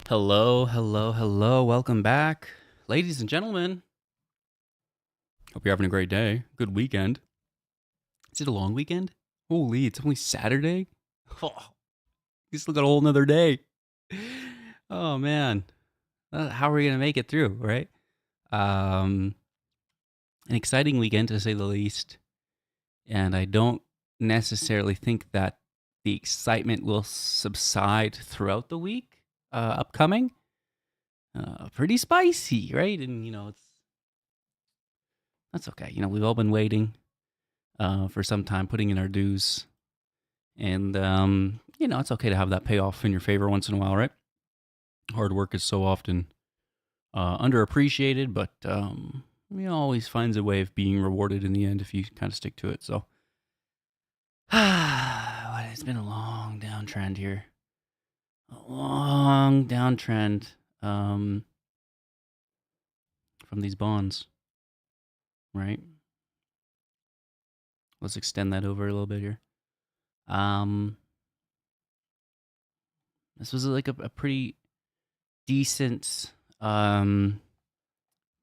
Hello, hello, hello. Welcome back. Ladies and gentlemen, hope you're having a great day. Good weekend. Is it a long weekend? Holy, it's only Saturday? Oh, we still got a whole nother day. Oh, man. How are we going to make it through, right? Um, an exciting weekend, to say the least. And I don't necessarily think that the excitement will subside throughout the week upcoming. Pretty spicy, right? And, that's okay. We've all been waiting for some time, putting in our dues. And, it's okay to have that payoff in your favor once in a while, right? Hard work is so often underappreciated, but always finds a way of being rewarded in the end if you kind of stick to it. So, it's been a long downtrend here. A long downtrend from these bonds, right? Let's extend that over a little bit here. This was like a pretty decent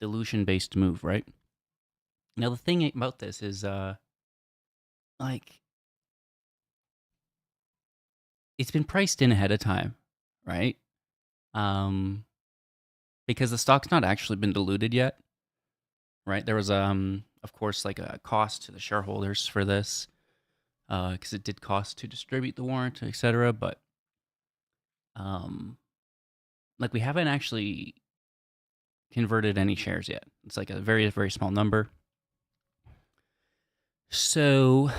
dilution based move, right? Now the thing about this is like it's been priced in ahead of time, right? Um because the stock's not actually been diluted yet, right? There was of course like a cost to the shareholders for this because it did cost to distribute the warrant, etc. But um like we haven't actually converted any shares yet. It's like a very, very small number. So,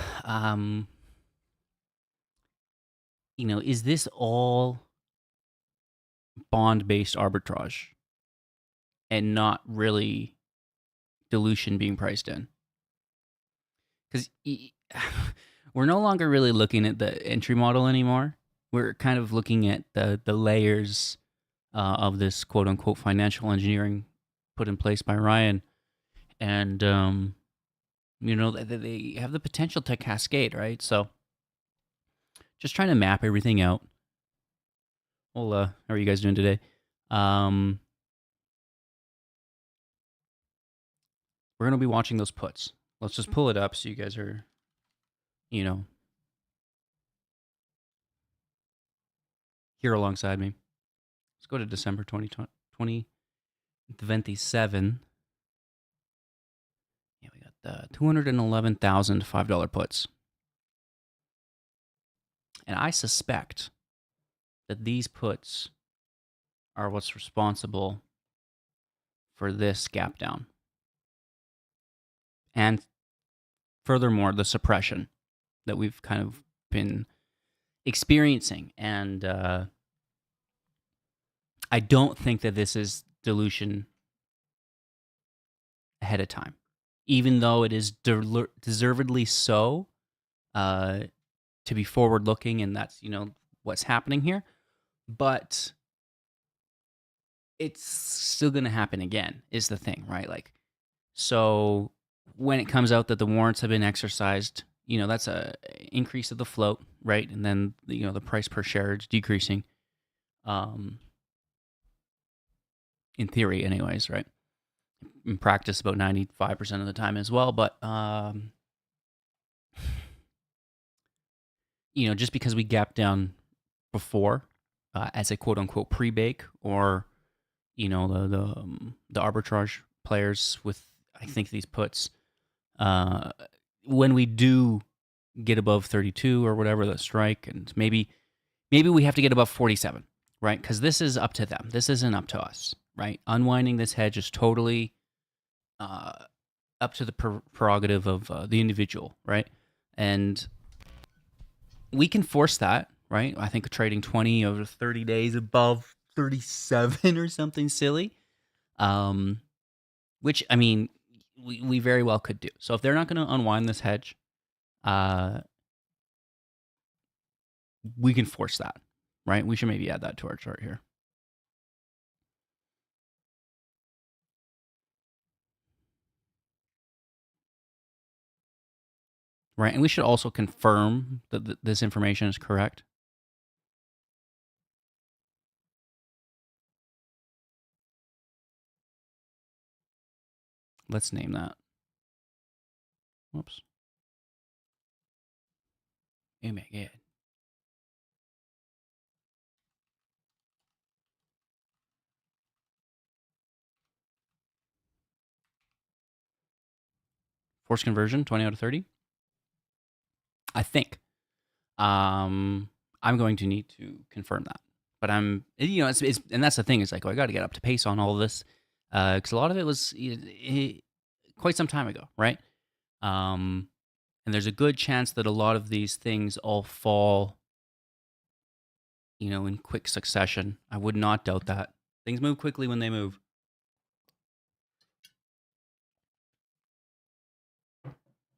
is this all bond based arbitrage and not really dilution being priced in? Because we're no longer really looking at the entry model anymore. We're kind of looking at the layers of this quote unquote financial engineering put in place by Ryan. And, they have the potential to cascade, right? So just trying to map everything out. Well, how are you guys doing today? We're going to be watching those puts. Let's just pull it up so you guys are, you know, here alongside me. Let's go to December 2027. Yeah, we got the $211,000 puts. And I suspect that these puts are what's responsible for this gap down. And furthermore, the suppression that we've kind of been experiencing. And I don't think that this is dilution ahead of time, even though it is deservedly so to be forward looking, and that's what's happening here. But it's still going to happen again, is the thing, right? Like, so when it comes out that the warrants have been exercised, that's a increase of the float, right? And then the price per share is decreasing. In theory, anyways, right? In practice, about 95% of the time as well. But just because we gap down before as a quote unquote pre bake, or the arbitrage players with I think these puts, when we do get above 32 or whatever the strike, and maybe we have to get above 47, right? Because this is up to them. This isn't up to us, right? Unwinding this hedge is totally up to the prerogative of the individual, right? And we can force that, right? I think trading 20 over 30 days above 37 or something silly, which, I mean, we very well could do. So if they're not going to unwind this hedge, we can force that, right? We should maybe add that to our chart here. Right, and we should also confirm that this information is correct. Let's name that. Whoops. Oh my god. Force conversion, 20 out of 30. I think. I'm going to need to confirm that. But it's and that's the thing. It's like, I got to get up to pace on all of this because a lot of it was quite some time ago, right? And there's a good chance that a lot of these things all fall, in quick succession. I would not doubt that. Things move quickly when they move.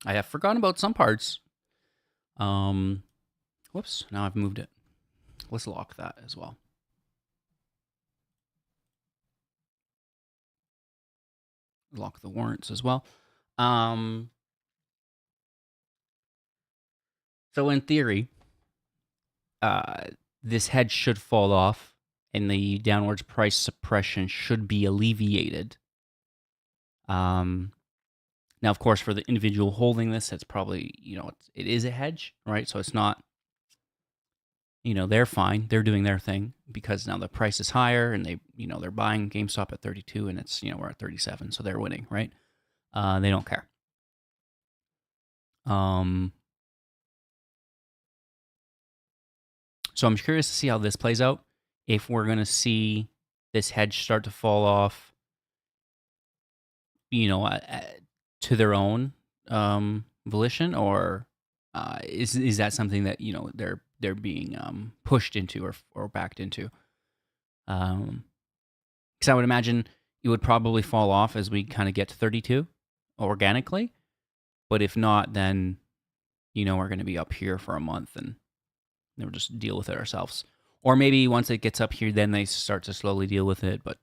I have forgotten about some parts. Whoops, now I've moved it. Let's lock that as well. Lock the warrants as well. So in theory, this hedge should fall off and the downwards price suppression should be alleviated. Now, of course, for the individual holding this, it's probably, it is a hedge, right? So it's not, they're fine. They're doing their thing because now the price is higher and they're buying GameStop at 32 and it's, we're at 37. So they're winning, right? They don't care. So I'm curious to see how this plays out. If we're going to see this hedge start to fall off, to their own volition, or is that something that they're being pushed into or backed into? Because I would imagine it would probably fall off as we kind of get to 32 organically, but if not, then we're going to be up here for a month and we'll just deal with it ourselves. Or maybe once it gets up here, then they start to slowly deal with it. But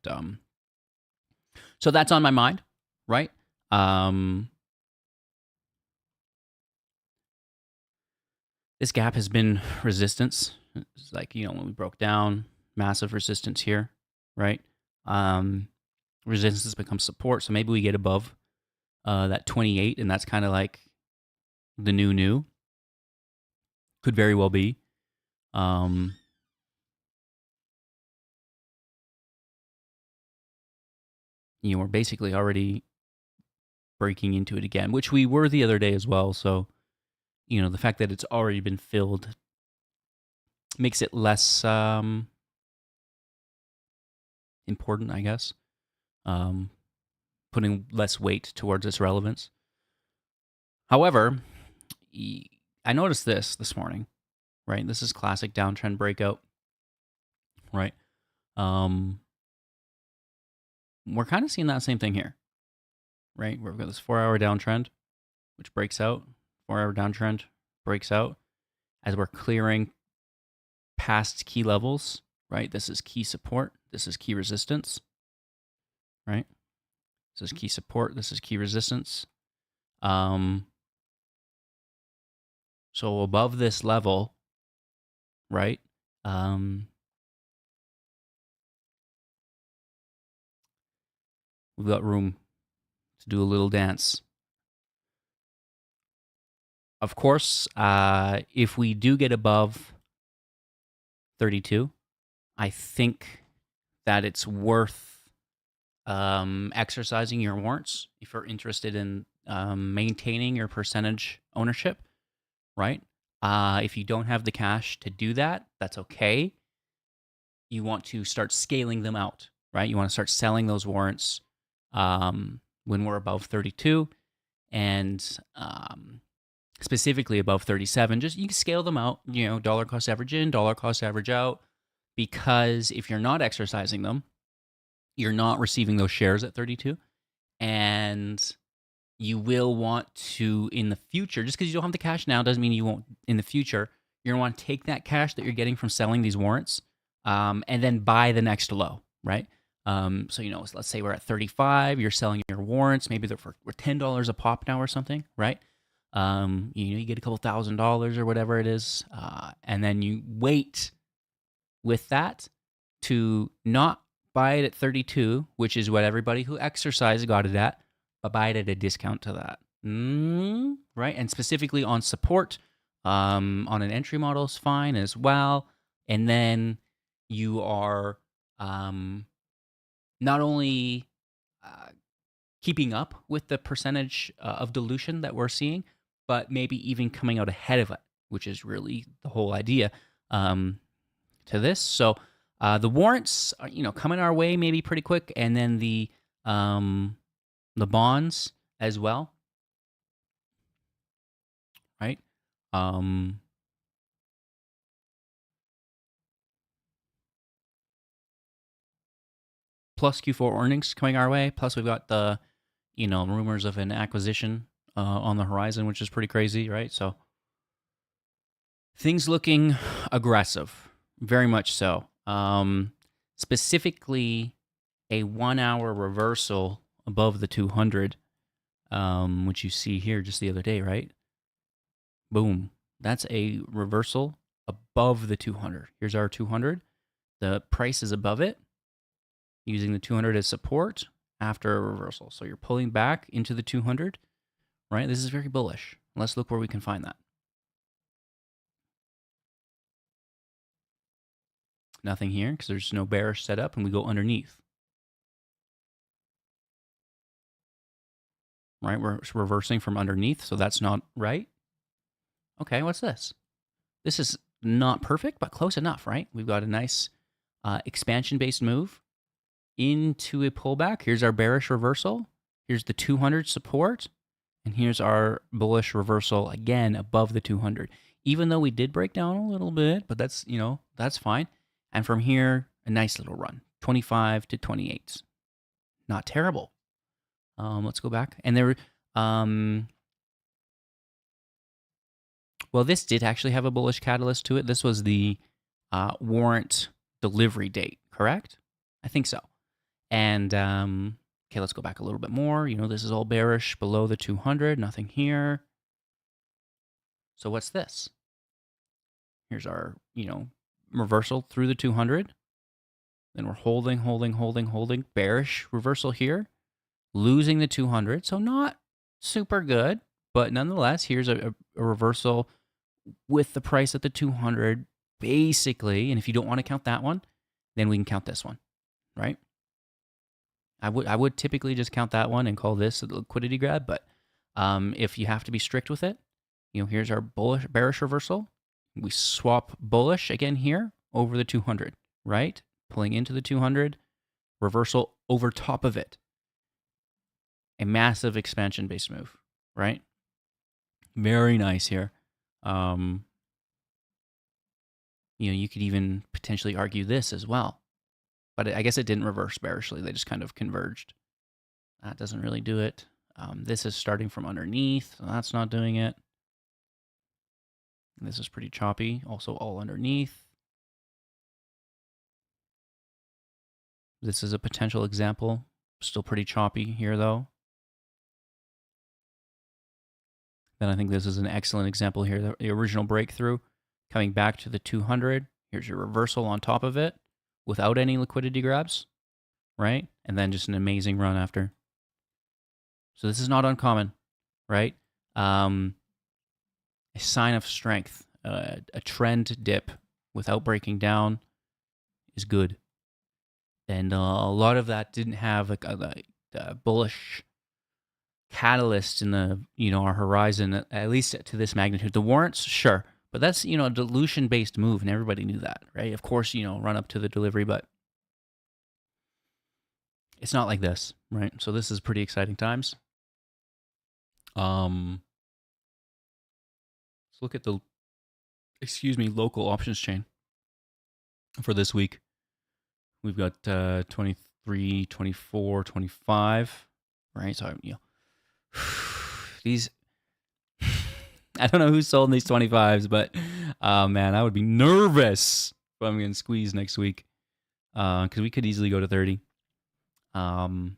so that's on my mind, right? This gap has been resistance. It's like, when we broke down, massive resistance here, right? Resistance becomes support. So maybe we get above that 28, and that's kind of like the new. Could very well be. We're basically already breaking into it again, which we were the other day as well. So, the fact that it's already been filled makes it less important, I guess. Putting less weight towards its relevance. However, I noticed this morning, right? This is classic downtrend breakout, right? We're kind of seeing that same thing here, right? We've got this 4-hour downtrend, which breaks out. 4-hour downtrend breaks out as we're clearing past key levels, right? This is key support. This is key resistance, right? This is key support. This is key resistance. So above this level, right? We've got room to do a little dance. Of course, if we do get above 32, I think that it's worth exercising your warrants if you're interested in maintaining your percentage ownership, right? If you don't have the cash to do that, that's okay. You want to start scaling them out, right? You want to start selling those warrants when we're above 32 and specifically above 37. Just you can scale them out, dollar cost average in, dollar cost average out, because if you're not exercising them, you're not receiving those shares at 32, and you will want to in the future, just because you don't have the cash now doesn't mean you won't in the future. You're going to want to take that cash that you're getting from selling these warrants and then buy the next low, right? So, let's say we're at 35, you're selling your warrants, maybe they're for $10 a pop now or something, right? You get a couple $1,000s or whatever it is, and then you wait with that to not buy it at 32, which is what everybody who exercised got it at, but buy it at a discount to that. Right? And specifically on support, on an entry model is fine as well. And then you are not only keeping up with the percentage of dilution that we're seeing, but maybe even coming out ahead of it, which is really the whole idea to this. So the warrants are, coming our way maybe pretty quick, and then the bonds as well, right? Plus Q4 earnings coming our way. Plus we've got the, rumors of an acquisition on the horizon, which is pretty crazy, right? So things looking aggressive, very much so. Specifically, a 1 hour reversal above the 200, which you see here just the other day, right? Boom. That's a reversal above the 200. Here's our 200. The price is above it, using the 200 as support after a reversal. So you're pulling back into the 200, right? This is very bullish. Let's look where we can find that. Nothing here because there's no bearish setup, and we go underneath. Right? We're reversing from underneath, so that's not right. Okay, what's this? This is not perfect, but close enough, right? We've got a nice expansion-based move into a pullback. Here's our bearish reversal. Here's the 200 support. And here's our bullish reversal again above the 200. Even though we did break down a little bit, but that's, that's fine. And from here, a nice little run, 25 to 28. Not terrible. Let's go back. And there, well, this did actually have a bullish catalyst to it. This was the warrant delivery date, correct? I think so. And, okay, let's go back a little bit more. This is all bearish below the 200, nothing here. So what's this? Here's our, reversal through the 200. Then we're holding. Bearish reversal here. Losing the 200. So not super good, but nonetheless, here's a reversal with the price at the 200, basically. And if you don't want to count that one, then we can count this one, right? I would typically just count that one and call this a liquidity grab, but if you have to be strict with it, here's our bearish reversal. We swap bullish again here over the 200, right? Pulling into the 200, reversal over top of it. A massive expansion-based move, right? Very nice here. You could even potentially argue this as well. But I guess it didn't reverse bearishly. They just kind of converged. That doesn't really do it. This is starting from underneath, so that's not doing it. And this is pretty choppy, also all underneath. This is a potential example. Still pretty choppy here, though. Then I think this is an excellent example here. The original breakthrough coming back to the 200. Here's your reversal on top of it without any liquidity grabs, right? And then just an amazing run after. So this is not uncommon, right? A sign of strength, a trend dip without breaking down is good. And a lot of that didn't have a bullish catalyst in the our horizon, at least to this magnitude. The warrants, sure, but that's a dilution-based move, and everybody knew that, right? Of course, run up to the delivery, but it's not like this, right? So this is pretty exciting times. Let's look at the local options chain for this week. We've got 23, 24, 25, right? So these, I don't know who's sold these 25s, but man, I would be nervous if I'm getting squeezed next week, because we could easily go to 30. And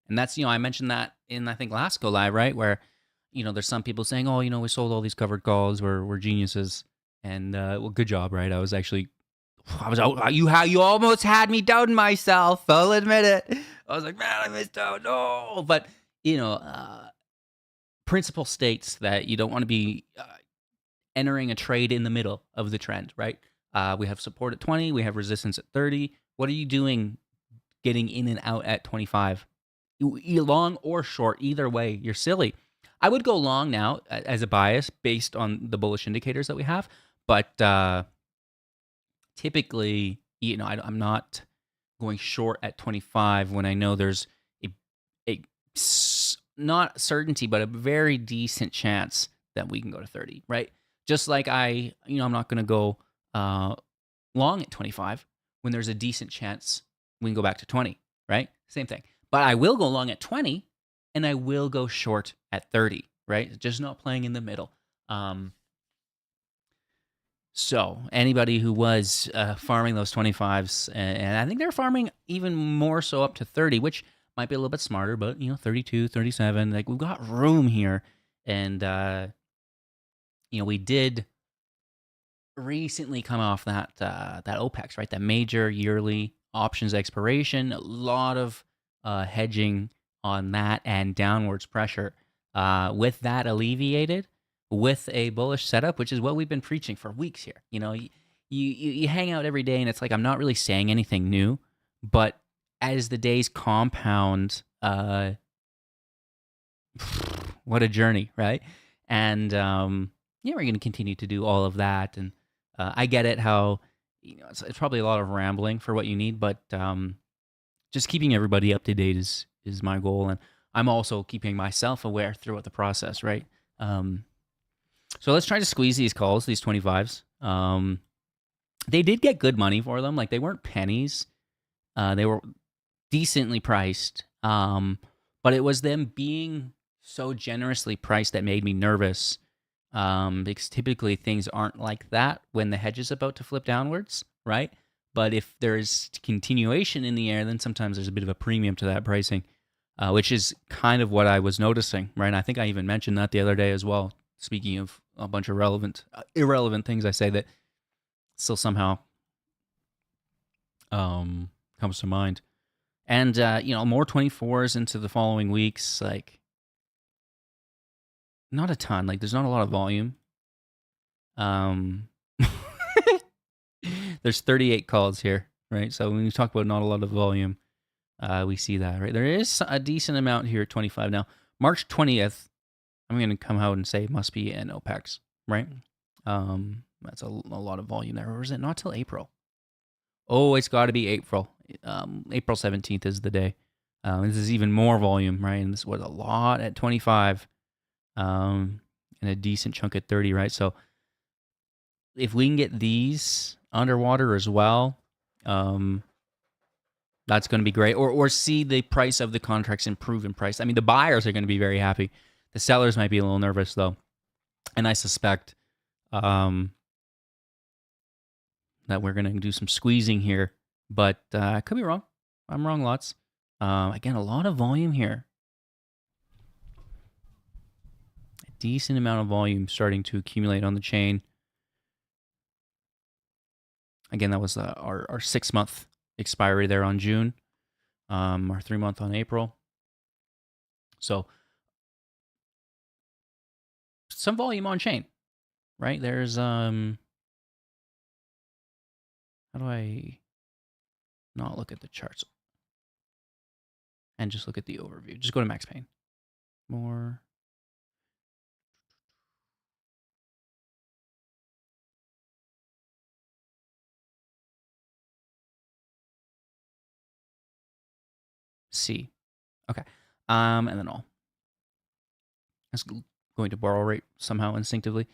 that's, I mentioned that in, I think, last Go Live, right? Where, there's some people saying, oh, we sold all these covered calls, we're geniuses. And, well, good job, right? I was out. You almost had me doubting myself. I'll admit it. I was like, man, I missed out. No. But, principle states that you don't want to be entering a trade in the middle of the trend, right? We have support at 20, we have resistance at 30. What are you doing getting in and out at 25? You long or short, either way, you're silly. I would go long now as a bias based on the bullish indicators that we have, but typically, I'm not going short at 25 when I know there's a not certainty, but a very decent chance that we can go to 30, right? Just like I'm not going to go long at 25 when there's a decent chance we can go back to 20, right? Same thing. But I will go long at 20 and I will go short at 30, right? Just not playing in the middle. So anybody who was farming those 25s, and I think they're farming even more so up to 30, which might be a little bit smarter, but 32, 37, like we've got room here. And we did recently come off that OPEX, right? That major yearly options expiration. A lot of hedging on that and downwards pressure. With that alleviated, with a bullish setup, which is what we've been preaching for weeks here. You hang out every day, and it's like I'm not really saying anything new, but as the days compound, what a journey, right? And we're going to continue to do all of that. And I get it how it's probably a lot of rambling for what you need, but just keeping everybody up to date is my goal, and I'm also keeping myself aware throughout the process, right? So let's try to squeeze these calls, these 25s. They did get good money for them. Like, they weren't pennies. They were decently priced. But it was them being so generously priced that made me nervous. Because typically things aren't like that when the hedge is about to flip downwards, right? But if there's continuation in the air, then sometimes there's a bit of a premium to that pricing, which is kind of what I was noticing, right? And I think I even mentioned that the other day as well. Speaking of a bunch of irrelevant things, I say that still somehow comes to mind. And, more 24s into the following weeks, like, not a ton. Like, there's not a lot of volume. There's 38 calls here, right? So when you talk about not a lot of volume, we see that, right? There is a decent amount here at 25 now. March 20th, I'm going to come out and say it must be an OPEX, right? That's a lot of volume there. Or is it not till April? Oh, it's got to be April. April 17th is the day. This is even more volume, right? And this was a lot at 25, and a decent chunk at 30, right? So if we can get these underwater as well, that's going to be great. Or see the price of the contracts improve in price. I mean, the buyers are going to be very happy. The sellers might be a little nervous, though. And I suspect that we're going to do some squeezing here. But I could be wrong. I'm wrong lots. Again, a lot of volume here. A decent amount of volume starting to accumulate on the chain. Again, that was our 6-month expiry there on June. Our 3-month on April. So some volume on chain, right? There's how do I not look at the charts and just look at the overview? Just go to Max Pain. More. C. Okay. And then all. That's going to borrow rate somehow instinctively.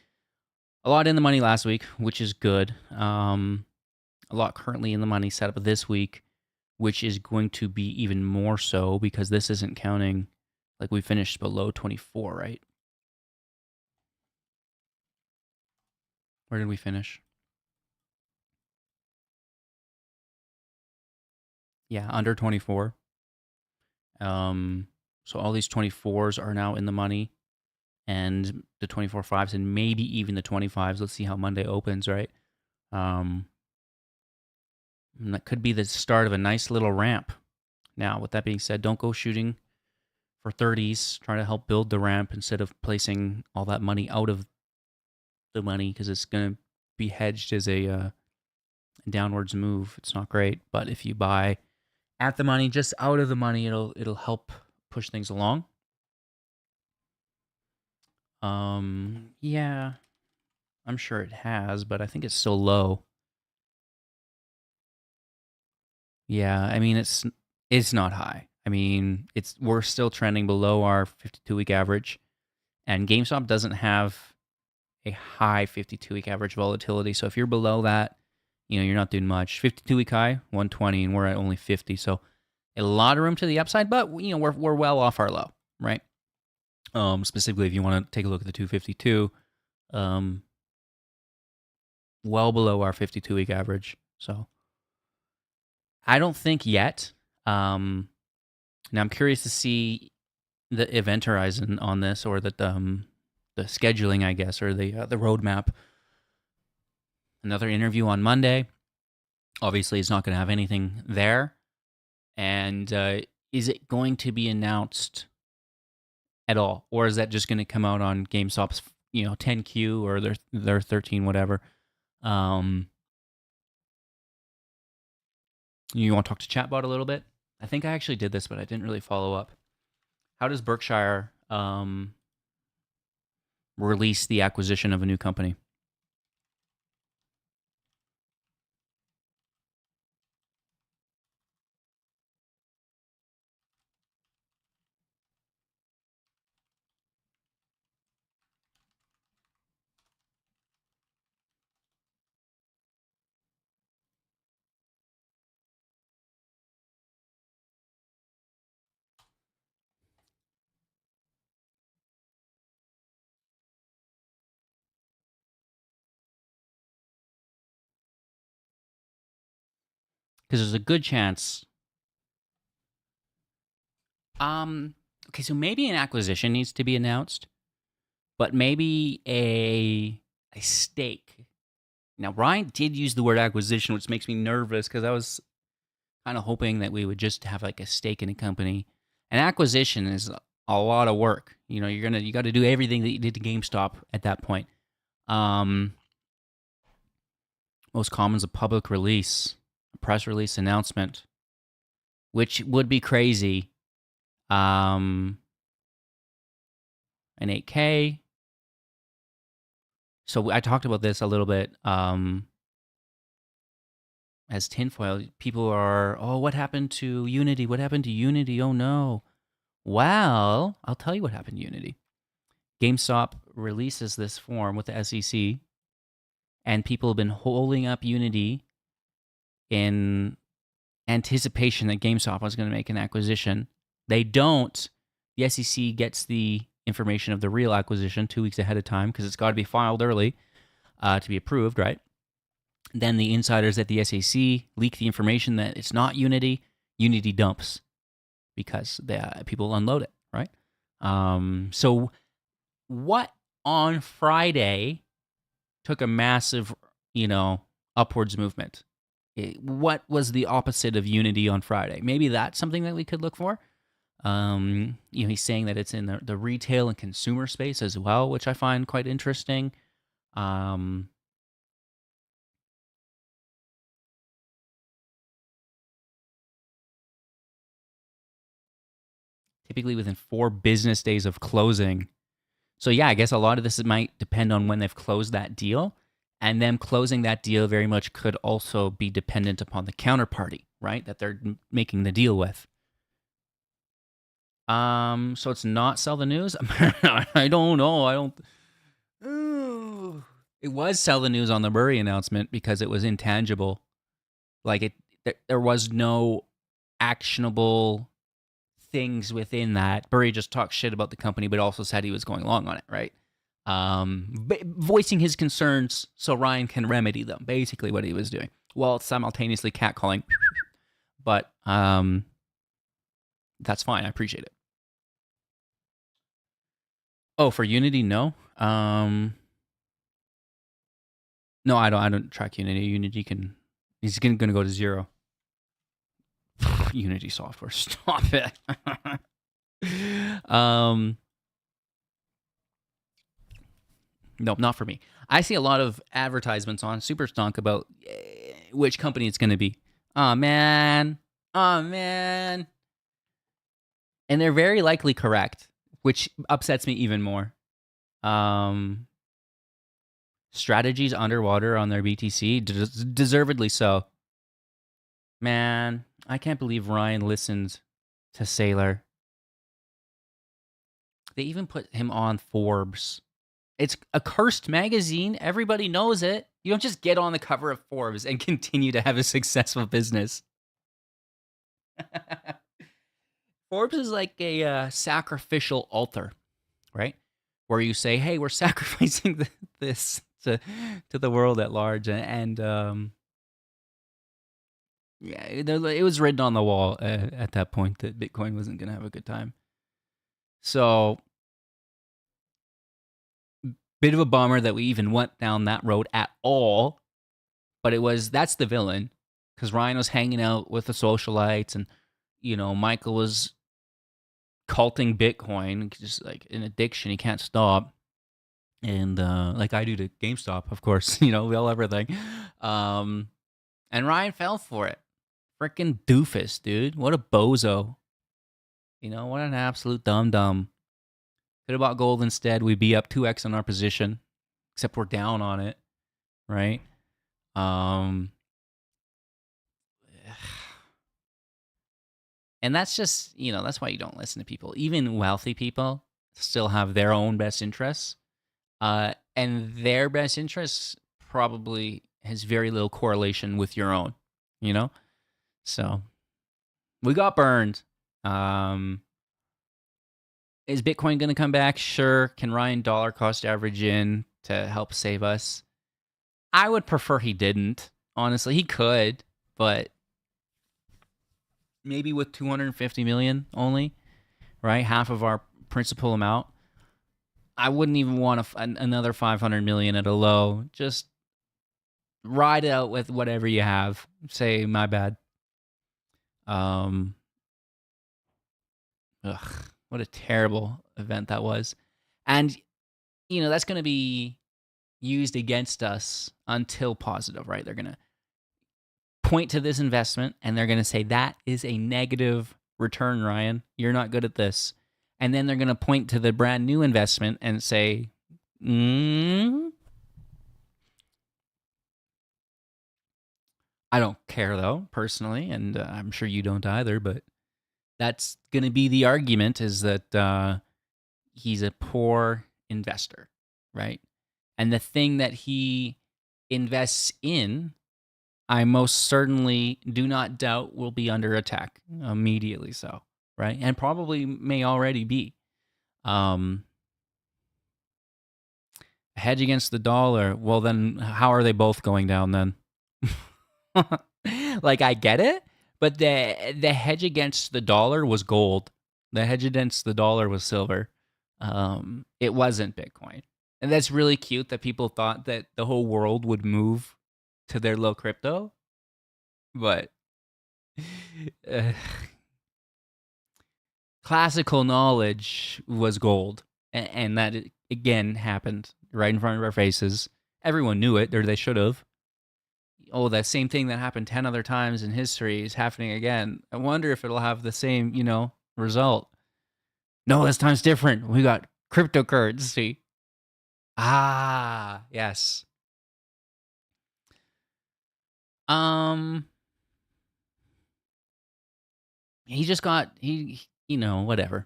A lot in the money last week, which is good. A lot currently in the money set up this week, which is going to be even more so because this isn't counting, like, we finished below 24, right? Where did we finish? Yeah, under 24. So all these 24s are now in the money, and the 24 fives, and maybe even the 25s. Let's see how Monday opens, right? And that could be the start of a nice little ramp. Now, with that being said, don't go shooting for 30s, trying to help build the ramp instead of placing all that money out of the money because it's going to be hedged as a downwards move. It's not great, but if you buy at the money, just out of the money, it'll help push things along. Yeah, I'm sure it has, but I think it's still low. Yeah, I mean it's not high. I mean, we're still trending below our 52-week average, and GameStop doesn't have a high 52-week average volatility. So if you're below that, you're not doing much. 52-week high, 120, and we're at only 50. So a lot of room to the upside, but we're well off our low, right? Specifically, if you want to take a look at the 252, well below our 52-week average. So I don't think yet. Now I'm curious to see the event horizon on this, or the scheduling, I guess, or the roadmap. Another interview on Monday. Obviously, it's not going to have anything there. And is it going to be announced at all, or is that just going to come out on GameStop's 10Q or their 13 whatever? You want to talk to Chatbot a little bit? I think I actually did this, but I didn't really follow up. How does Berkshire release the acquisition of a new company? Because there's a good chance. Okay, so maybe an acquisition needs to be announced, but maybe a stake. Now, Ryan did use the word acquisition, which makes me nervous because I was kind of hoping that we would just have like a stake in a company. An acquisition is a lot of work. You got to do everything that you did to GameStop at that point. Most common is a public release, a press release announcement, which would be crazy. An 8K. So I talked about this a little bit. As tinfoil, people are, oh, what happened to Unity? What happened to Unity? Oh no. Well, I'll tell you what happened to Unity. GameStop releases this form with the SEC, and people have been holding up Unity in anticipation that GameStop was going to make an acquisition. They don't. The SEC gets the information of the real acquisition 2 weeks ahead of time because it's got to be filed early to be approved, right? Then the insiders at the SEC leak the information that it's not Unity. Unity dumps because people unload it, right? So what on Friday took a massive, upwards movement? What was the opposite of Unity on Friday? Maybe that's something that we could look for. He's saying that it's in the retail and consumer space as well, which I find quite interesting. Typically within 4 business days of closing. So yeah, I guess a lot of this might depend on when they've closed that deal. And them closing that deal very much could also be dependent upon the counterparty, right? That they're making the deal with. So it's not sell the news? I don't know. It was sell the news on the Burry announcement because it was intangible. Like there was no actionable things within that. Burry just talked shit about the company, but also said he was going along on it, right? Voicing his concerns so Ryan can remedy them. Basically, what he was doing, while simultaneously catcalling. But that's fine. I appreciate it. Oh, for Unity, no. No, I don't track Unity. Unity he's going to go to 0. Unity software, stop it. um, no, not for me. I see a lot of advertisements on Superstonk about which company it's going to be. Oh man, oh man, and they're very likely correct, which upsets me even more. Um, Strategies underwater on their BTC, deservedly so. Man, I can't believe Ryan listened to Sailor. They even put him on Forbes. It's a cursed magazine. Everybody knows it. You don't just get on the cover of Forbes and continue to have a successful business. Forbes is like a sacrificial altar, right? Where you say, "Hey, we're sacrificing this to the world at large," and yeah, it was written on the wall at that point that Bitcoin wasn't going to have a good time. So, bit of a bummer that we even went down that road at all. But that's the villain, because Ryan was hanging out with the socialites, and Michael was culting Bitcoin, just like an addiction he can't stop. And like I do to GameStop, of course, we all everything. And Ryan fell for it. Freaking doofus, dude. What a bozo. What an absolute dum-dum. Could have bought gold instead. We'd be up 2x on our position, except we're down on it, right? And that's just, that's why you don't listen to people. Even wealthy people still have their own best interests. And their best interests probably has very little correlation with your own, So we got burned. Is Bitcoin going to come back? Sure. Can Ryan dollar cost average in to help save us? I would prefer he didn't. Honestly, he could, but maybe with 250 million only, right? Half of our principal amount. I wouldn't even want another 500 million at a low. Just ride it out with whatever you have. Say my bad. What a terrible event that was. And that's going to be used against us until positive, right? They're going to point to this investment and they're going to say that is a negative return, Ryan. You're not good at this. And then they're going to point to the brand new investment and say, I don't care though, personally, and I'm sure you don't either, but that's going to be the argument, is that he's a poor investor, right? And the thing that he invests in, I most certainly do not doubt will be under attack immediately, so, right? And probably may already be. Hedge against the dollar. Well, then how are they both going down then? Like, I get it, but the hedge against the dollar was gold. The hedge against the dollar was silver. It wasn't Bitcoin. And that's really cute that people thought that the whole world would move to their low crypto. But classical knowledge was gold. And that, again, happened right in front of our faces. Everyone knew it, or they should have. Oh, that same thing that happened 10 other times in history is happening again. I wonder if it'll have the same, result. No, this time's different. We got cryptocurrency. Ah, yes. He just got, whatever.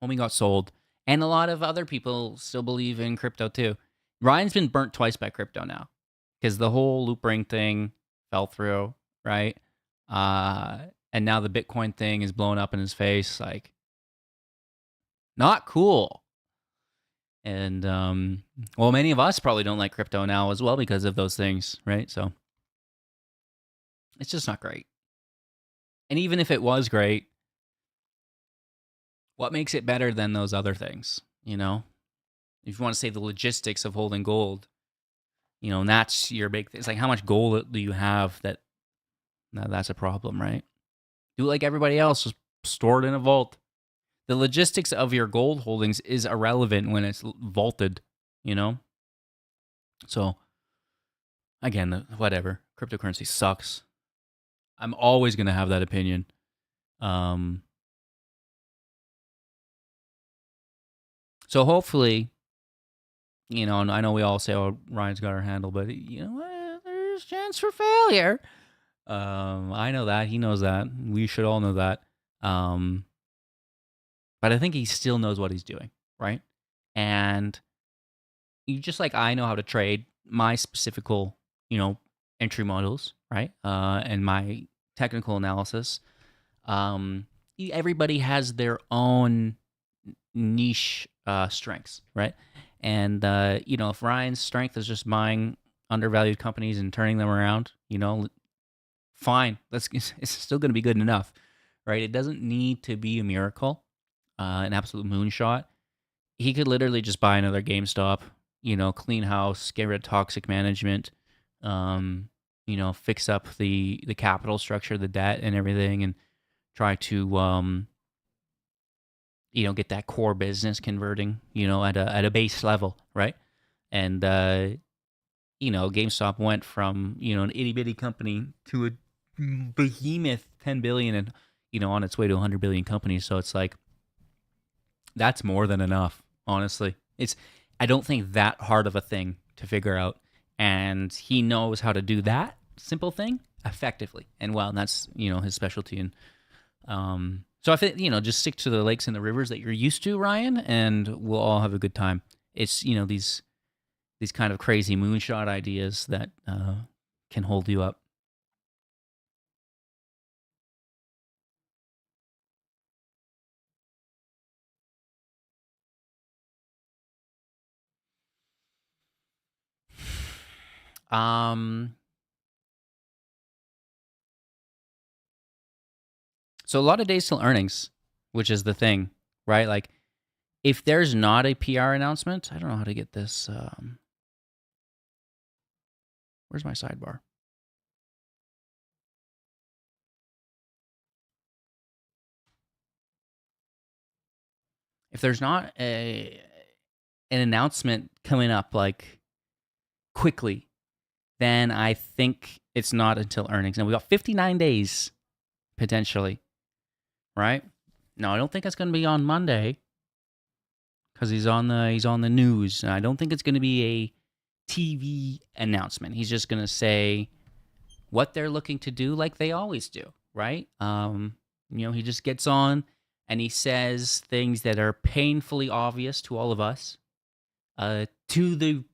Homie got sold. And a lot of other people still believe in crypto too. Ryan's been burnt twice by crypto now, because the whole loop ring thing fell through, right? And now the Bitcoin thing is blowing up in his face. Like, not cool. And, well, many of us probably don't like crypto now as well because of those things, right? So it's just not great. And even if it was great, what makes it better than those other things, If you want to say the logistics of holding gold, and that's your big thing. It's like, how much gold do you have that's a problem, right? Do it like everybody else. Just stored in a vault. The logistics of your gold holdings is irrelevant when it's vaulted, you know? So, again, whatever. Cryptocurrency sucks. I'm always going to have that opinion. So hopefully, and I know we all say, "Oh, Ryan's got our handle," but there's chance for failure. I know that. He knows that. We should all know that. But I think he still knows what he's doing, right? And just like I know how to trade my specific, entry models, right? And my technical analysis. Everybody has their own niche strengths, right? And if Ryan's strength is just buying undervalued companies and turning them around, fine. It's still going to be good enough, right? It doesn't need to be a miracle, an absolute moonshot. He could literally just buy another GameStop, clean house, get rid of toxic management, fix up the capital structure, the debt, and everything, and try to get that core business converting, at a base level, right? And GameStop went from an itty bitty company to a behemoth, 10 billion, and on its way to 100 billion company. So it's like that's more than enough, honestly. I don't think that hard of a thing to figure out, and he knows how to do that simple thing effectively and well. And that's his specialty. And so I think just stick to the lakes and the rivers that you're used to, Ryan, and we'll all have a good time. It's these kind of crazy moonshot ideas that can hold you up. So a lot of days till earnings, which is the thing, right? Like if there's not a PR announcement, I don't know how to get this. Where's my sidebar? If there's not an announcement coming up like quickly, then I think it's not until earnings. And we got 59 days potentially, right? No, I don't think it's going to be on Monday because he's on the news. And I don't think it's going to be a TV announcement. He's just going to say what they're looking to do, like they always do, right? He just gets on and he says things that are painfully obvious to all of us, to the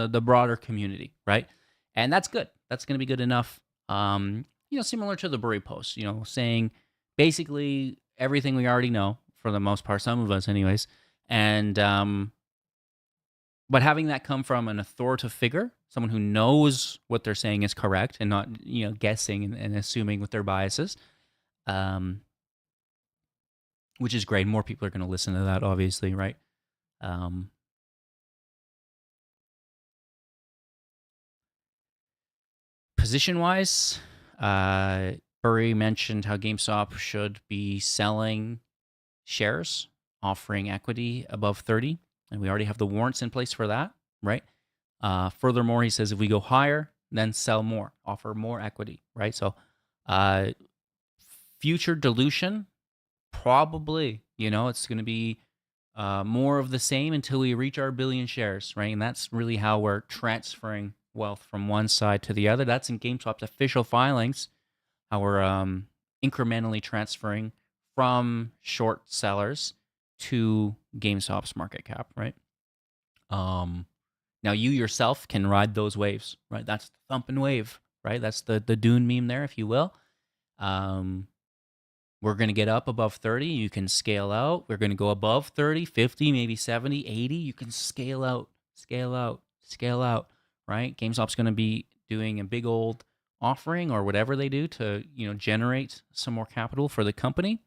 the broader community, right? And that's good. That's going to be good enough. Similar to the Burry post, saying basically everything we already know for the most part, some of us, anyways. And but having that come from an authoritative figure, someone who knows what they're saying is correct and not guessing and assuming with their biases, which is great. More people are going to listen to that, obviously, right? Position-wise, Burry mentioned how GameStop should be selling shares, offering equity above 30, and we already have the warrants in place for that, right? Furthermore, he says if we go higher, then sell more, offer more equity, right? So future dilution, probably, it's going to be more of the same until we reach our billion shares, right? And that's really how we're transferring wealth from one side to the other. That's in GameStop's official filings, how we're incrementally transferring from short sellers to GameStop's market cap, right? Now you yourself can ride those waves, right? That's the thumping wave, right? That's the Dune meme there, if you will. We're going to get up above 30. You can scale out. We're going to go above 30, 50, maybe 70, 80. You can scale out, scale out, scale out, right? GameStop's going to be doing a big old offering or whatever they do to, generate some more capital for the company,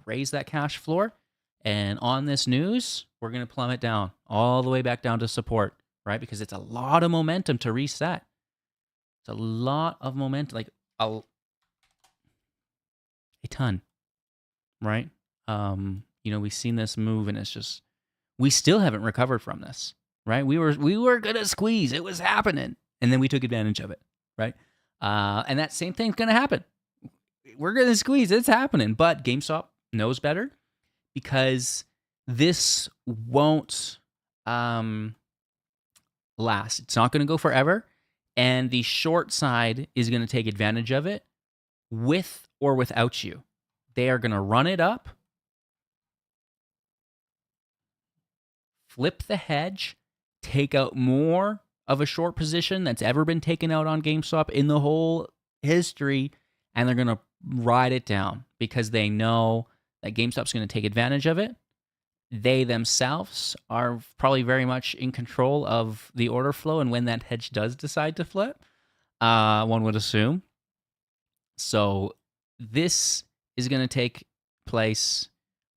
raise that cash floor. And on this news, we're going to plummet down all the way back down to support, right? Because it's a lot of momentum to reset. It's a lot of momentum, like a ton. right? We've seen this move, and it's just we still haven't recovered from this, right? We were gonna squeeze, it was happening, and then we took advantage of it, right? And that same thing's gonna happen. We're gonna squeeze, it's happening, but GameStop knows better because this won't last. It's not gonna go forever, and the short side is gonna take advantage of it with or without you. They are gonna run it up, flip the hedge, take out more of a short position that's ever been taken out on GameStop in the whole history, and they're going to ride it down because they know that GameStop's going to take advantage of it. They themselves are probably very much in control of the order flow and when that hedge does decide to flip, one would assume. So this is going to take place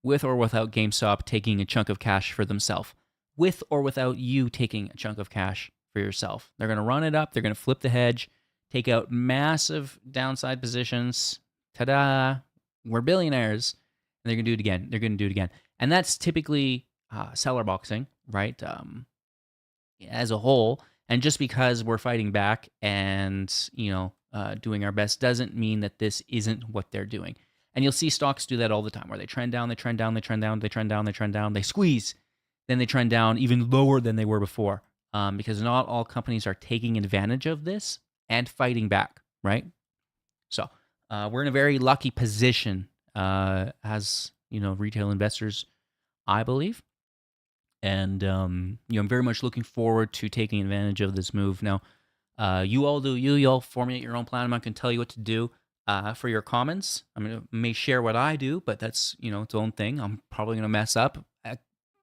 with or without GameStop taking a chunk of cash for themselves, with or without you taking a chunk of cash for yourself. They're going to run it up. They're going to flip the hedge, take out massive downside positions. Ta-da! We're billionaires. And they're going to do it again. They're going to do it again. And that's typically seller boxing, right? As a whole. And just because we're fighting back and, doing our best doesn't mean that this isn't what they're doing. And you'll see stocks do that all the time, where they trend down, they trend down, they trend down, they trend down, they trend down, they squeeze, then they trend down even lower than they were before, because not all companies are taking advantage of this and fighting back, right? So we're in a very lucky position as retail investors, I believe, and I'm very much looking forward to taking advantage of this move. Now, you all do you. You all formulate your own plan. I'm not going to tell you what to do. For your comments, may share what I do, but that's its own thing. I'm probably gonna mess up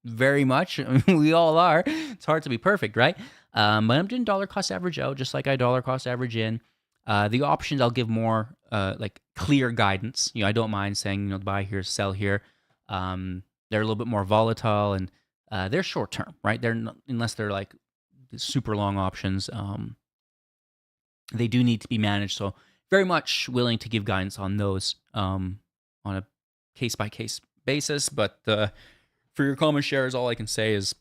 very much. We all are. It's hard to be perfect, right? But I'm doing dollar cost average out, just like I dollar cost average in. The options I'll give more like clear guidance. I don't mind saying buy here, sell here. They're a little bit more volatile and they're short term, right? They're not, unless they're like super long options. They do need to be managed, so very much willing to give guidance on those on a case-by-case basis. But for your common shares, all I can say is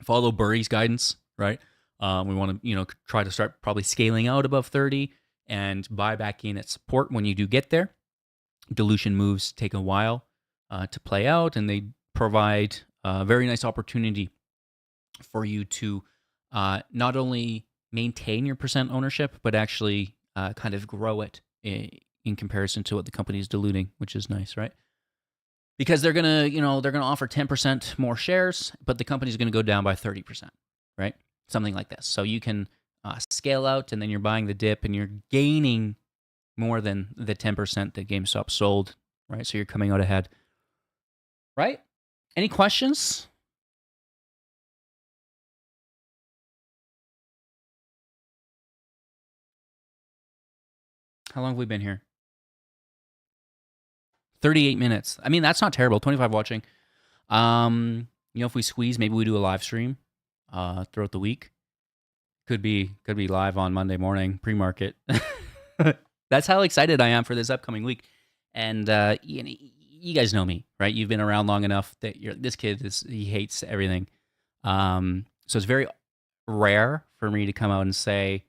follow Burry's guidance, right? We want to, try to start probably scaling out above 30 and buy back in at support when you do get there. Dilution moves take a while to play out, and they provide a very nice opportunity for you to not only maintain your percent ownership, but actually kind of grow it in comparison to what the company is diluting, which is nice, right? Because they're gonna offer 10% more shares, but the company's gonna go down by 30%, right? Something like this. So you can scale out, and then you're buying the dip, and you're gaining more than the 10% that GameStop sold, right? So you're coming out ahead, right? Any questions? How long have we been here? 38 minutes. That's not terrible. 25 watching. If we squeeze, maybe we do a live stream throughout the week. Could be live on Monday morning, pre-market. That's how excited I am for this upcoming week. And you guys know me, right? You've been around long enough that this kid he hates everything. So it's very rare for me to come out and say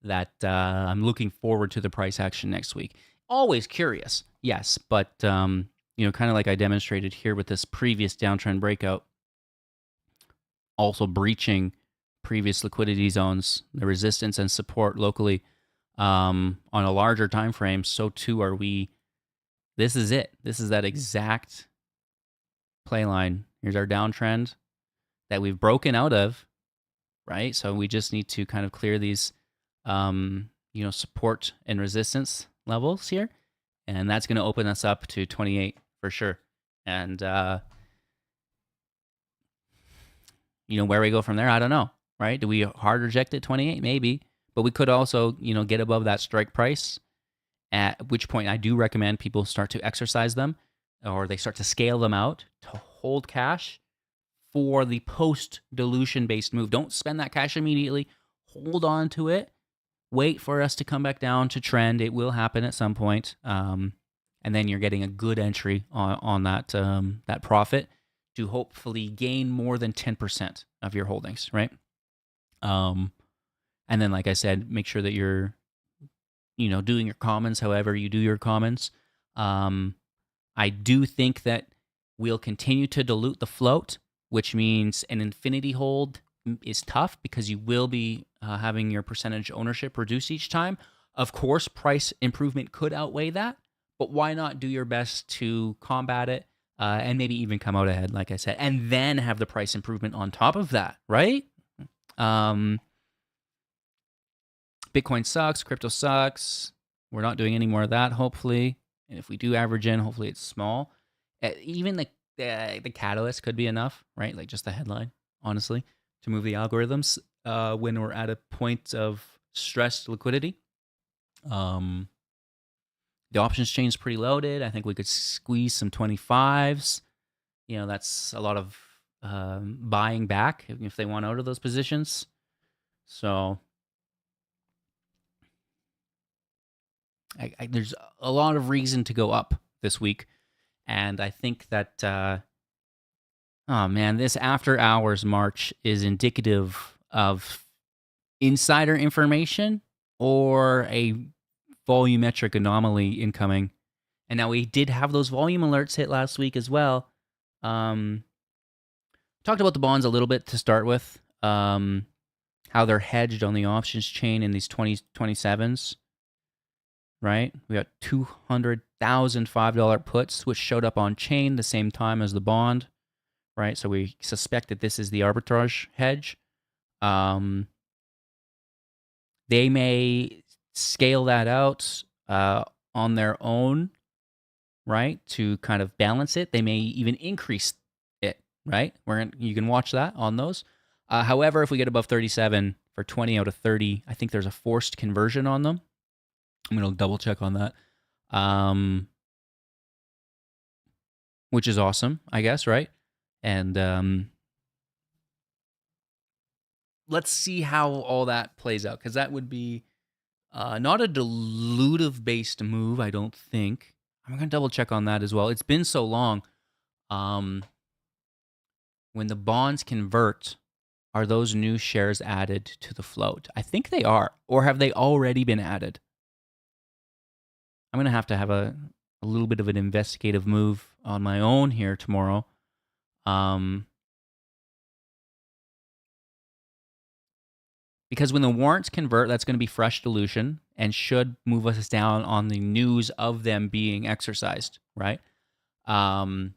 that I'm looking forward to the price action next week. Always curious, yes, but kind of like I demonstrated here with this previous downtrend breakout, also breaching previous liquidity zones, the resistance and support locally on a larger time frame. So too are we. This is it. This is that exact play line. Here's our downtrend that we've broken out of, right? So we just need to kind of clear these support and resistance levels here, and that's going to open us up to 28 for sure. And where we go from there, I don't know, right? Do we hard reject at 28? Maybe, but we could also get above that strike price, at which point I do recommend people start to exercise them, or they start to scale them out to hold cash for the post dilution based move. Don't spend that cash immediately. Hold on to it. Wait for us to come back down to trend. It will happen at some point. and then you're getting a good entry on that that profit to hopefully gain more than 10% of your holdings, right? And then, like I said, make sure that you're doing your commons however you do your commons. I do think that we'll continue to dilute the float, which means an infinity hold is tough because you will be having your percentage ownership reduce each time. Of course, price improvement could outweigh that, but why not do your best to combat it and maybe even come out ahead, like I said, and then have the price improvement on top of that, right? Bitcoin sucks, crypto sucks. We're not doing any more of that, hopefully. And if we do average in, hopefully it's small. Even the catalyst could be enough, right? Like just the headline, honestly, to move the algorithms when we're at a point of stressed liquidity. The options chain is pretty loaded. I think we could squeeze some 25s. That's a lot of buying back if they want out of those positions. So there's a lot of reason to go up this week. And I think that, oh man, this after hours March is indicative of insider information or a volumetric anomaly incoming. And now we did have those volume alerts hit last week as well. Talked about the bonds a little bit to start with, how they're hedged on the options chain in these 2027s. Right? We got $200,000 $5 puts, which showed up on chain the same time as the bond, right? So we suspect that this is the arbitrage hedge. They may scale that out on their own, right, to kind of balance it. They may even increase it, right? You can watch that on those. However, if we get above 37 for 20 out of 30, I think there's a forced conversion on them. I'm going to double check on that, which is awesome, I guess, right? And let's see how all that plays out, because that would be not a dilutive-based move, I don't think. I'm going to double check on that as well. It's been so long. When the bonds convert, are those new shares added to the float? I think they are, or have they already been added? I'm going to have a little bit of an investigative move on my own here tomorrow. Because when the warrants convert, that's going to be fresh dilution and should move us down on the news of them being exercised, right? I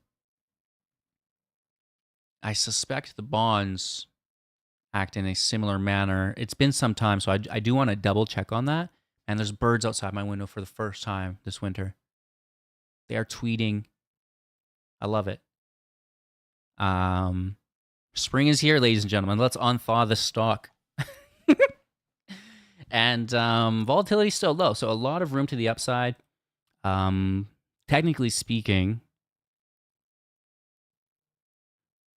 suspect the bonds act in a similar manner. It's been some time, so I do want to double check on that. And there's birds outside my window for the first time this winter. They are tweeting. I love it. Spring is here, ladies and gentlemen. Let's unthaw the stock. And volatility is still low, so a lot of room to the upside. Technically speaking,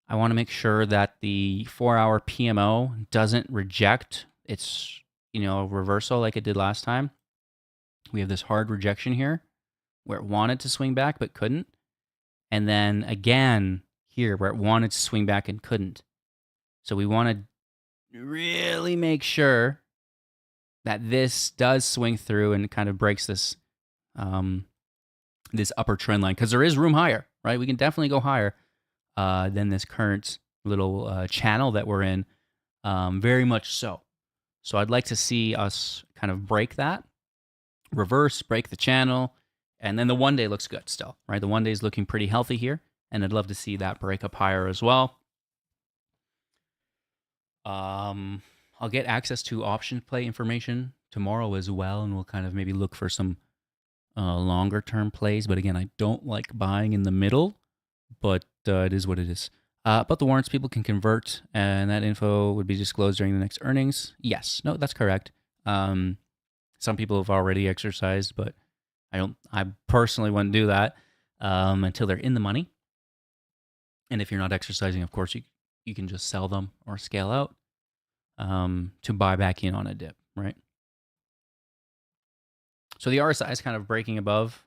I want to make sure that the 4-hour PMO doesn't reject its reversal like it did last time. We have this hard rejection here where it wanted to swing back but couldn't. And then again here where it wanted to swing back and couldn't. So we want to really make sure that this does swing through and kind of breaks this this upper trend line, because there is room higher, right? We can definitely go higher than this current little channel that we're in, very much so. So I'd like to see us kind of break that, reverse, break the channel, and then the 1 day looks good still, right? The 1 day is looking pretty healthy here, and I'd love to see that break up higher as well. I'll get access to option play information tomorrow as well, and we'll kind of maybe look for some longer term plays. But again, I don't like buying in the middle, but it is what it is. But the warrants people can convert, and that info would be disclosed during the next earnings. Yes, no, that's correct. Some people have already exercised, but I personally wouldn't do that until they're in the money. And if you're not exercising, of course, you can just sell them or scale out to buy back in on a dip, right? So the RSI is kind of breaking above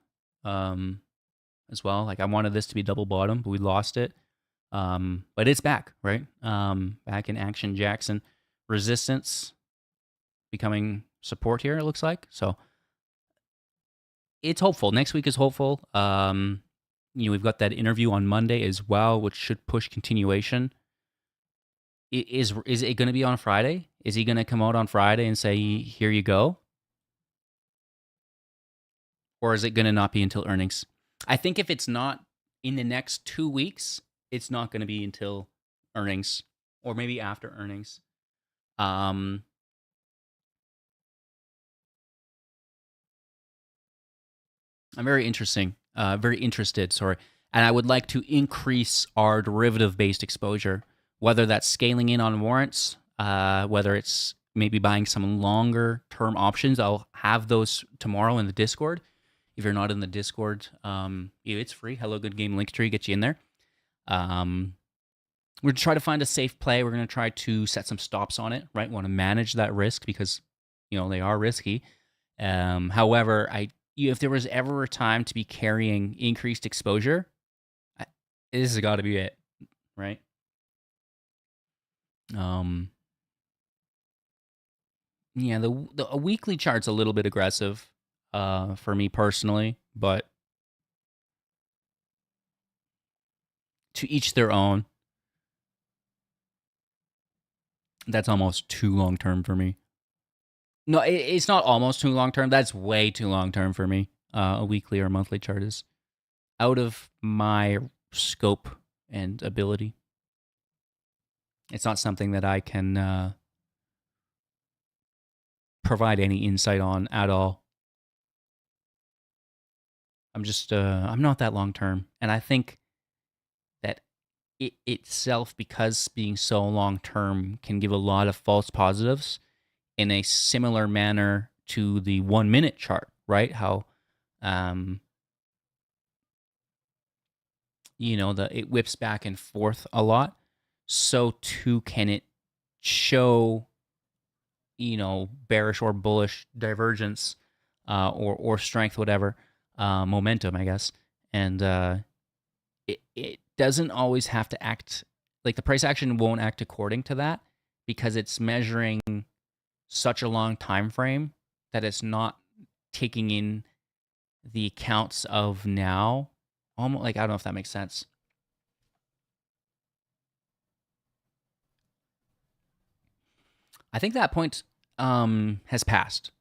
as well. Like I wanted this to be double bottom, but we lost it. But it's back, right? Back in action. Jackson resistance becoming support here. It looks like so. It's hopeful. Next week is hopeful. We've got that interview on Monday as well, which should push continuation. Is it going to be on Friday? Is he going to come out on Friday and say, "Here you go," or is it going to not be until earnings? I think if it's not in the next 2 weeks, it's not going to be until earnings or maybe after earnings. I'm very interested, sorry. And I would like to increase our derivative-based exposure, whether that's scaling in on warrants, whether it's maybe buying some longer-term options. I'll have those tomorrow in the Discord. If you're not in the Discord, it's free. Hello Good Game Linktree, get you in there. We're going to try to find a safe play. We're going to try to set some stops on it, right? We want to manage that risk because, they are risky. However, if there was ever a time to be carrying increased exposure, this has got to be it, right? A weekly chart's a little bit aggressive for me personally, but to each their own. That's almost too long term for me. No, it's not almost too long term. That's way too long term for me. A weekly or monthly chart is out of my scope and ability. It's not something that I can provide any insight on at all. I'm not that long term. And I think that it itself, because being so long term, can give a lot of false positives in a similar manner to the 1 minute chart, right? How, it whips back and forth a lot. So too can it show, bearish or bullish divergence, or strength, whatever, momentum, I guess. And it doesn't always have to act like the price action won't act according to that because it's measuring such a long time frame that it's not taking in the accounts of now. Almost like I don't know if that makes sense. I think that point has passed,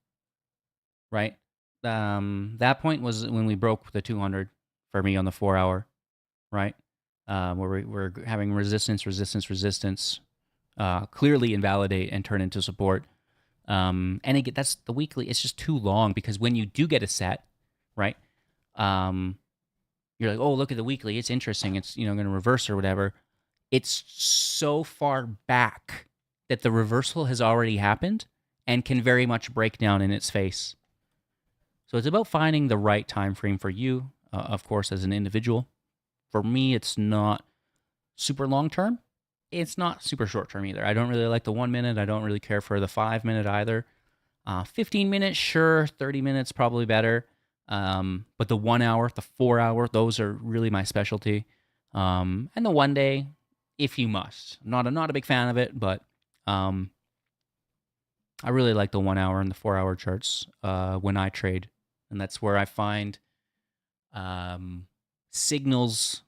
right? That point was when we broke the 200 for me on the 4 hour, right? Where we're having resistance, clearly invalidate and turn into support. And again, that's the weekly. It's just too long because when you do get a set, right? You're like, oh, look at the weekly. It's interesting. It's going to reverse or whatever. It's so far back that the reversal has already happened and can very much break down in its face. So it's about finding the right time frame for you, of course, as an individual. For me, it's not super long term. It's not super short term either. I don't really like the 1 minute. I don't really care for the 5 minute either. 15 minutes, sure. 30 minutes, probably better. But the 1 hour, the 4 hour, those are really my specialty. And the 1 day, if you must. I'm not a big fan of it, but I really like the 1 hour and the 4 hour charts when I trade. And that's where I find signals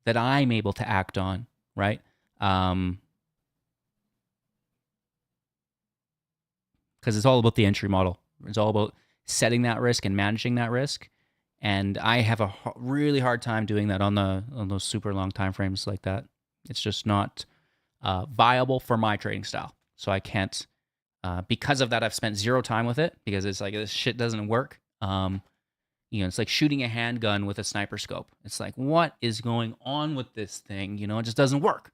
that I'm able to act on, right? Because it's all about the entry model. It's all about setting that risk and managing that risk. And I have a really hard time doing that on those super long time frames like that. It's just not viable for my trading style. So I can't. Because of that, I've spent zero time with it because it's like this shit doesn't work. It's like shooting a handgun with a sniper scope. It's like, what is going on with this thing? It just doesn't work.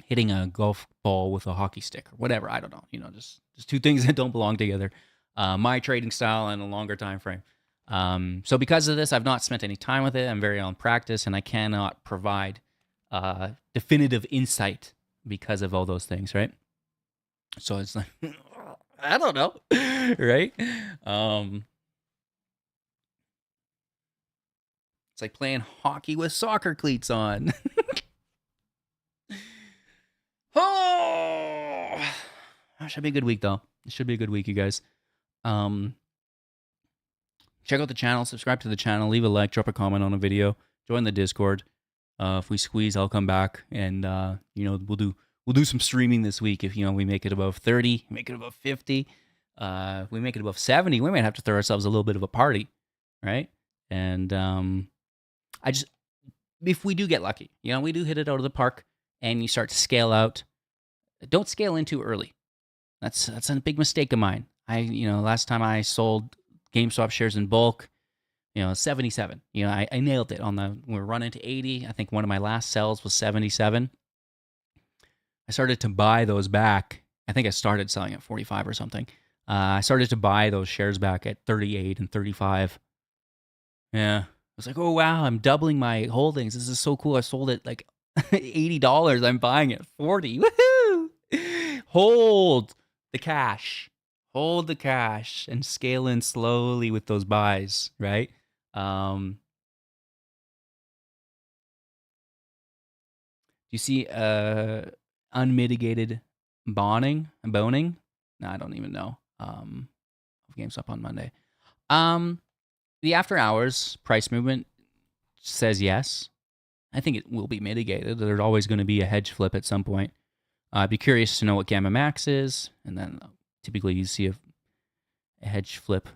Hitting a golf ball with a hockey stick or whatever. I don't know. Just two things that don't belong together. My trading style and a longer time frame. So because of this, I've not spent any time with it. I'm very on practice, and I cannot provide definitive insight because of all those things, right? So it's like, I don't know, right? It's like playing hockey with soccer cleats on. Oh, it should be a good week though. It should be a good week, you guys. Um, check out the channel, subscribe to the channel, leave a like, drop a comment on a video, join the Discord. If we squeeze, I'll come back and we'll do some streaming this week. If we make it above 30, make it above 50, if we make it above 70, we might have to throw ourselves a little bit of a party, right? And if we do get lucky, we do hit it out of the park, and you start to scale out. Don't scale in too early. That's a big mistake of mine. Last time I sold GameStop shares in bulk, 77. I nailed it we're running to 80. I think one of my last sells was 77. I started to buy those back. I think I started selling at 45 or something. I started to buy those shares back at 38 and 35. Yeah. I was like, oh, wow, I'm doubling my holdings. This is so cool. I sold it like $80. I'm buying it 40. Woohoo! Hold the cash. Hold the cash and scale in slowly with those buys, right? Do you see unmitigated boning? No, I don't even know. GameStop on Monday. The after hours price movement says yes. I think it will be mitigated. There's always going to be a hedge flip at some point. I'd be curious to know what Gamma Max is, and then typically you see a hedge flip.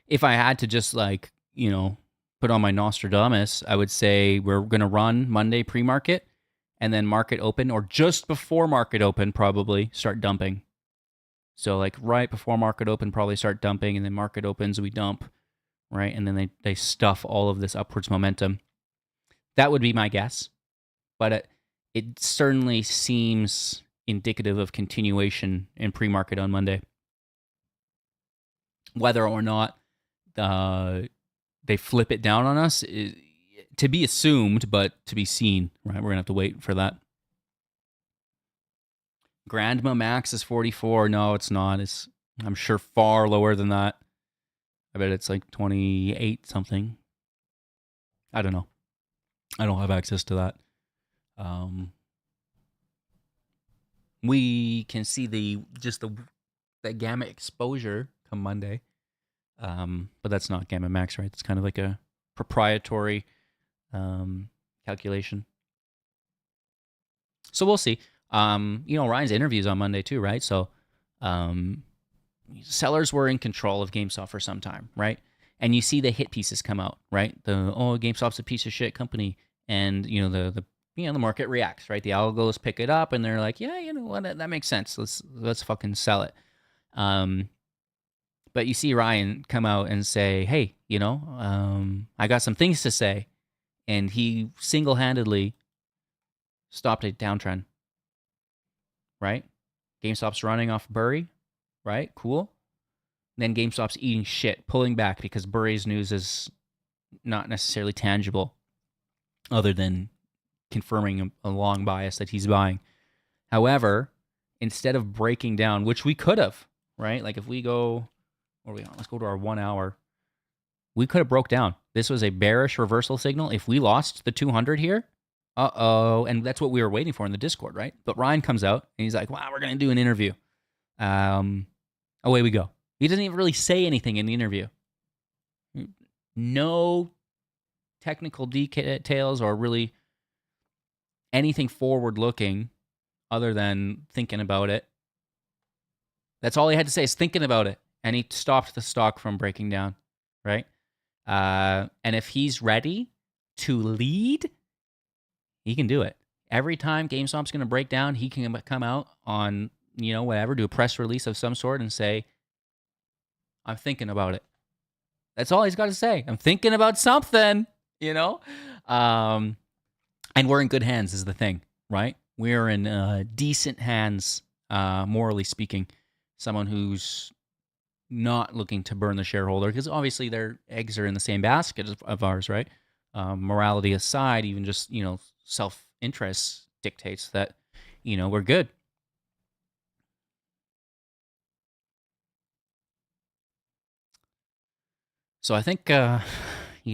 If I had to just put on my Nostradamus, I would say we're going to run Monday pre-market, and then market open, or just before market open, probably start dumping. So like right before market open, probably start dumping, and then market opens, we dump, right? And then they stuff all of this upwards momentum. That would be my guess, but it certainly seems indicative of continuation in pre-market on Monday. Whether or not they flip it down on us is to be assumed, but to be seen, right? We're going to have to wait for that. Grandma Max is 44. No, it's not. It's, I'm sure, far lower than that. I bet it's like 28 something. I don't know. I don't have access to that. We can see the gamma exposure come Monday. But that's not Gamma Max, right? It's kind of like a proprietary calculation. So we'll see. Ryan's interview's on Monday too, right? So sellers were in control of GameStop for some time, right? And you see the hit pieces come out, right? GameStop's a piece of shit company, and the market reacts, right? The algos pick it up, and they're like, yeah, you know what, that makes sense. Let's fucking sell it. But you see Ryan come out and say, hey, I got some things to say, and he single-handedly stopped a downtrend, right? GameStop's running off Burry, right? Cool. Then GameStop's eating shit, pulling back because Burry's news is not necessarily tangible other than confirming a long bias that he's buying. However, instead of breaking down, which we could have, right? Like if we go, where are we on? Let's go to our 1 hour. We could have broke down. This was a bearish reversal signal. If we lost the 200 here, and that's what we were waiting for in the Discord, right? But Ryan comes out and he's like, wow, we're going to do an interview. Away we go. He doesn't even really say anything in the interview. No technical details or really anything forward-looking other than thinking about it. That's all he had to say is thinking about it. And he stopped the stock from breaking down, right? And if he's ready to lead, he can do it. Every time GameStop's going to break down, he can come out on, whatever, do a press release of some sort and say, I'm thinking about it. That's all he's got to say. I'm thinking about something, And we're in good hands is the thing, right? We're in decent hands, morally speaking. Someone who's not looking to burn the shareholder, because obviously their eggs are in the same basket of ours, right? Morality aside, even just, self-interest dictates that, we're good. So I think,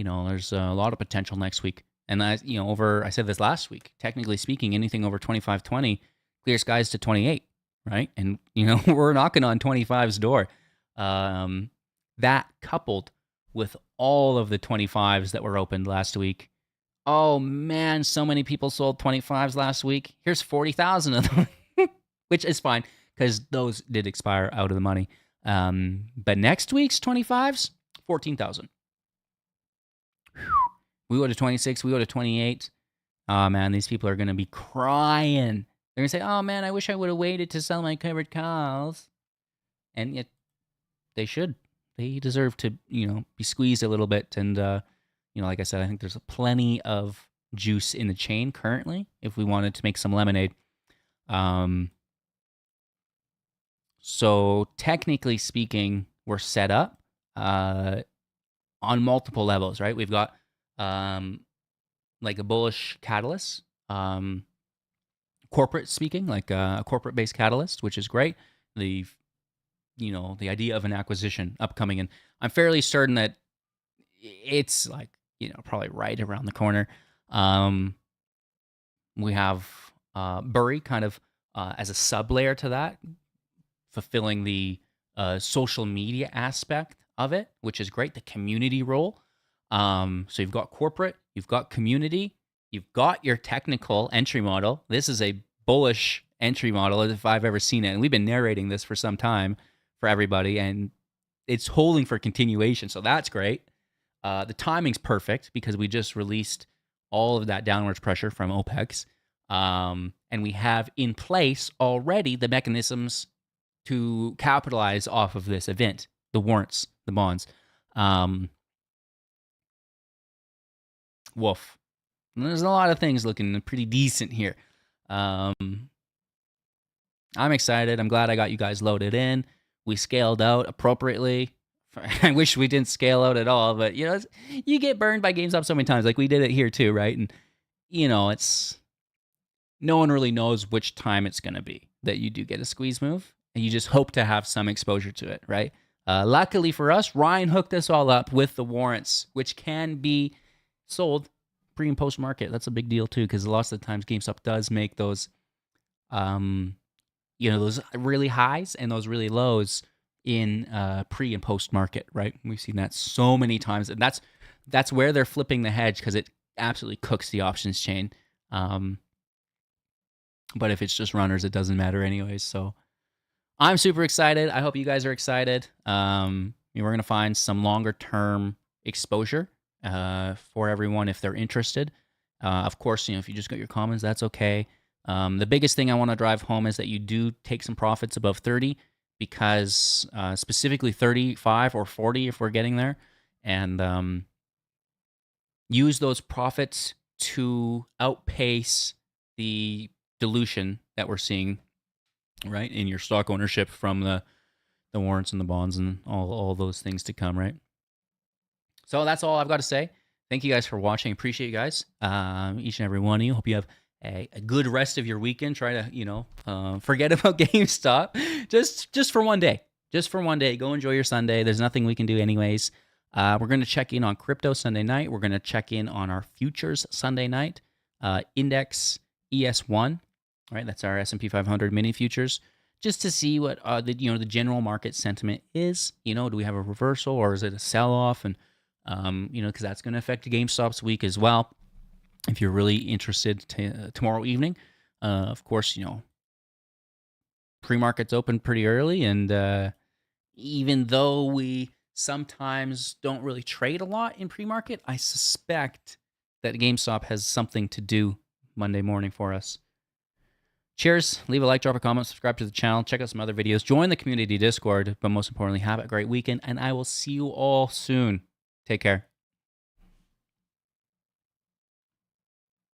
there's a lot of potential next week. And I said this last week, technically speaking, anything over 25.20 clear skies to 28, right? And, we're knocking on 25's door. That coupled with all of the 25s that were opened last week. Oh man, so many people sold 25s last week. Here's 40,000 of them, which is fine because those did expire out of the money. But next week's 25s, 14,000. We go to 26, we go to 28. Oh man, these people are going to be crying. They're going to say, oh man, I wish I would have waited to sell my covered calls. And yet they should. They deserve to, be squeezed a little bit. And, like I said, I think there's plenty of juice in the chain currently if we wanted to make some lemonade. So technically speaking, we're set up on multiple levels, right? We've got like a bullish catalyst, corporate speaking, like a corporate-based catalyst, which is great. The idea of an acquisition upcoming, and I'm fairly certain that it's like, probably right around the corner. We have Burry kind of as a sub-layer to that, fulfilling the social media aspect of it, which is great, the community role. So you've got corporate, you've got community, you've got your technical entry model. This is a bullish entry model if I've ever seen it. And we've been narrating this for some time for everybody, and it's holding for continuation. So that's great. The timing's perfect because we just released all of that downwards pressure from OPEX. And we have in place already the mechanisms to capitalize off of this event, the warrants, the bonds. Woof. And there's a lot of things looking pretty decent here. I'm excited. I'm glad I got you guys loaded in. We scaled out appropriately. I wish we didn't scale out at all, but you get burned by GameStop so many times. Like we did it here too, right? And it's no one really knows which time it's going to be that you do get a squeeze move, and you just hope to have some exposure to it, right? Luckily for us, Ryan hooked us all up with the warrants, which can be sold pre and post market. That's a big deal too, because lots of the times GameStop does make those, those really highs and those really lows in pre and post market, right? We've seen that so many times, and that's where they're flipping the hedge because it absolutely cooks the options chain. But if it's just runners, it doesn't matter anyways. So I'm super excited. I hope you guys are excited. We're going to find some longer term exposure for everyone if they're interested. Of course, if you just got your commons, that's okay. The biggest thing I want to drive home is that you do take some profits above 30, because specifically 35 or 40 if we're getting there, and use those profits to outpace the dilution that we're seeing, right, in your stock ownership from the warrants and the bonds and all those things to come, right? So that's all I've got to say. Thank you guys for watching. Appreciate you guys, each and every one of you. Hope you have a good rest of your weekend. Try to, forget about GameStop just for one day. Just for one day. Go enjoy your Sunday. There's nothing we can do anyways. We're going to check in on crypto Sunday night. We're going to check in on our futures Sunday night. Index ES1, right? That's our S&P 500 mini futures, just to see what the general market sentiment is. Do we have a reversal or is it a sell-off? And because that's going to affect GameStop's week as well. If you're really interested tomorrow evening, of course, pre-market's open pretty early, and even though we sometimes don't really trade a lot in pre-market, I suspect that GameStop has something to do Monday morning for us. Cheers. Leave a like, drop a comment, subscribe to the channel, check out some other videos, join the community Discord, but most importantly, have a great weekend, and I will see you all soon. Take care.